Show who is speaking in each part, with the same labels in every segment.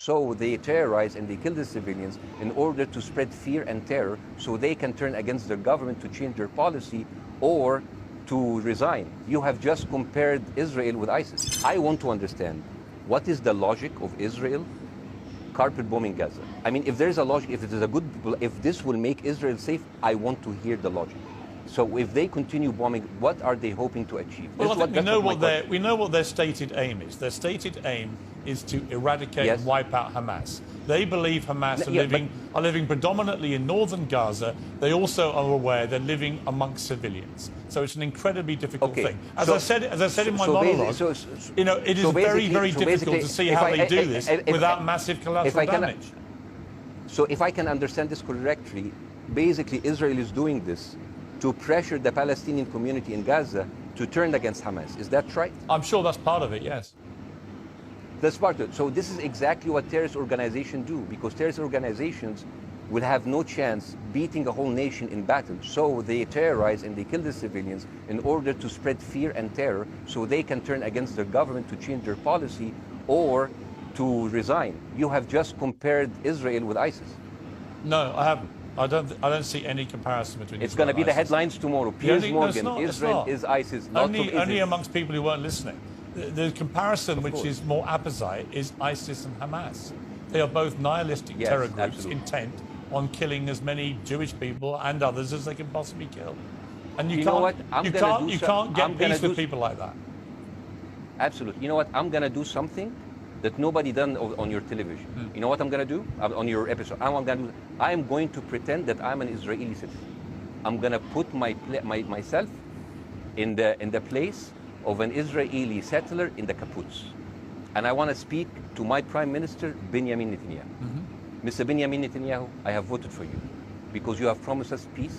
Speaker 1: So they terrorize and they kill the civilians in order to spread fear and terror so they can turn against their government to change their policy or to resign. You have just compared Israel with ISIS. I want to understand what is the logic of Israel carpet bombing Gaza. I mean, if there's a logic, if it is a good, if this will make Israel safe, I want to hear the logic. So if they continue bombing, what are they hoping to achieve?
Speaker 2: Well, I think we know what their stated aim is. Their stated aim is to eradicate and wipe out Hamas. They believe Hamas are living predominantly in northern Gaza. They also are aware they're living amongst civilians. So it's an incredibly difficult thing. As I said in my monologue, you know, it is very, very difficult to see how they do this without massive collateral damage.
Speaker 1: So if I can understand this correctly, basically Israel is doing this to pressure the Palestinian community in Gaza to turn against Hamas. Is that right?
Speaker 2: I'm sure that's part of it, yes.
Speaker 1: That's part of it. So this is exactly what terrorist organizations do, because terrorist organizations will have no chance beating a whole nation in battle. So they terrorize and they kill the civilians in order to spread fear and terror so they can turn against their government to change their policy or to resign. You have just compared Israel with ISIS.
Speaker 2: No, I haven't. I don't see any comparison between.
Speaker 1: It's going to be the headlines tomorrow. Piers Morgan, Israel is ISIS.
Speaker 2: Only amongst people who weren't listening. The comparison, which is more apposite, is ISIS and Hamas. They are both nihilistic terror groups intent on killing as many Jewish people and others as they can possibly kill. And you can't get peace with people like that.
Speaker 1: Absolutely. You know what? I'm going to do something that nobody done on your television. You know what I'm going to do on your episode? I'm going to pretend that I'm an Israeli citizen. I'm going to put myself in the place of an Israeli settler in the kibbutz. And I want to speak to my Prime Minister, Benjamin Netanyahu. Mr. Benjamin Netanyahu, I have voted for you because you have promised us peace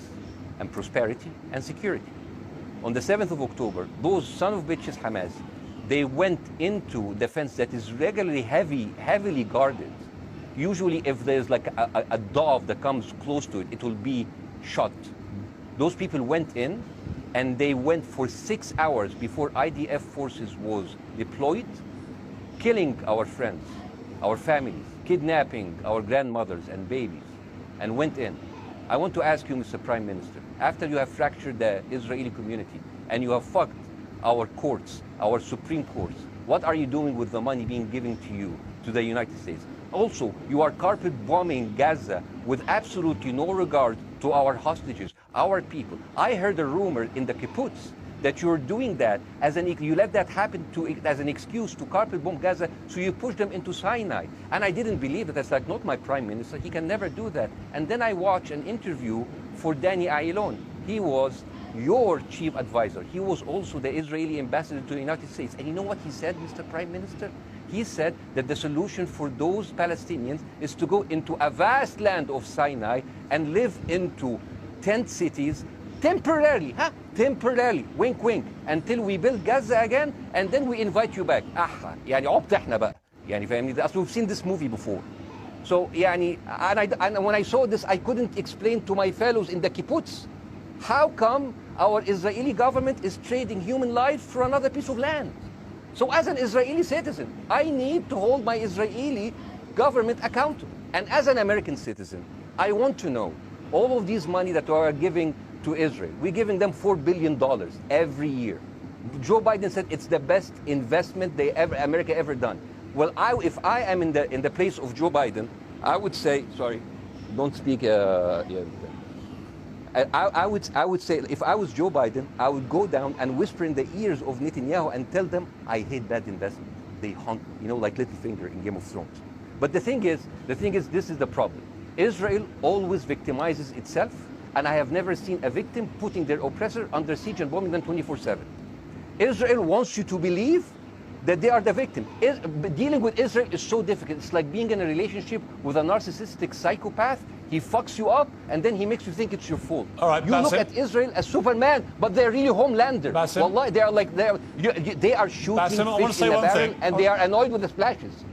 Speaker 1: and prosperity and security. On the 7th of October, those son of bitches Hamas, they went into the fence that is regularly heavily guarded. Usually if there's like a dove that comes close to it, it will be shot. Those people went in and they went for 6 hours before IDF forces was deployed, killing our friends, our families, kidnapping our grandmothers and babies, and went in. I want to ask you, Mr. Prime Minister, after you have fractured the Israeli community and you have fucked our courts, our Supreme Courts, what are you doing with the money being given to you, to the United States? Also, you are carpet bombing Gaza with absolutely no regard to our hostages, our people. I heard a rumor in the kibbutz that you're doing that you let that happen as an excuse to carpet bomb Gaza, so you push them into Sinai. And I didn't believe it. That's like, not my Prime Minister, he can never do that. And then I watched an interview for Danny Ayalon. He was your chief advisor. He was also the Israeli ambassador to the United States. And you know what he said, Mr. Prime Minister? He said that the solution for those Palestinians is to go into a vast land of Sinai and live into tent cities temporarily, temporarily, wink wink, until we build Gaza again, and then we invite you back. يعني عبط احنا بقى. يعني فاهمني؟ we've seen this movie before. So يعني, and when I saw this, I couldn't explain to my fellows in the kibbutz, how come our Israeli government is trading human life for another piece of land? So as an Israeli citizen, I need to hold my Israeli government accountable. And as an American citizen, I want to know all of these money that we are giving to Israel. We're giving them $4 billion every year. Joe Biden said it's the best investment America ever done. Well, if I am in the place of Joe Biden, I would say, sorry, don't speak. I would say, if I was Joe Biden, I would go down and whisper in the ears of Netanyahu and tell them, I hate bad investment. They haunt me, you know, like Littlefinger in Game of Thrones. But the thing is, this is the problem. Israel always victimizes itself, and I have never seen a victim putting their oppressor under siege and bombing them 24/7. Israel wants you to believe that they are the victim. Dealing with Israel is so difficult. It's like being in a relationship with a narcissistic psychopath. He fucks you up, and then he makes you think it's your fault.
Speaker 2: All right,
Speaker 1: you look at Israel as Superman, but they're really Homelander. Wallahi, they are shooting fish in a barrel, and they are annoyed with the splashes.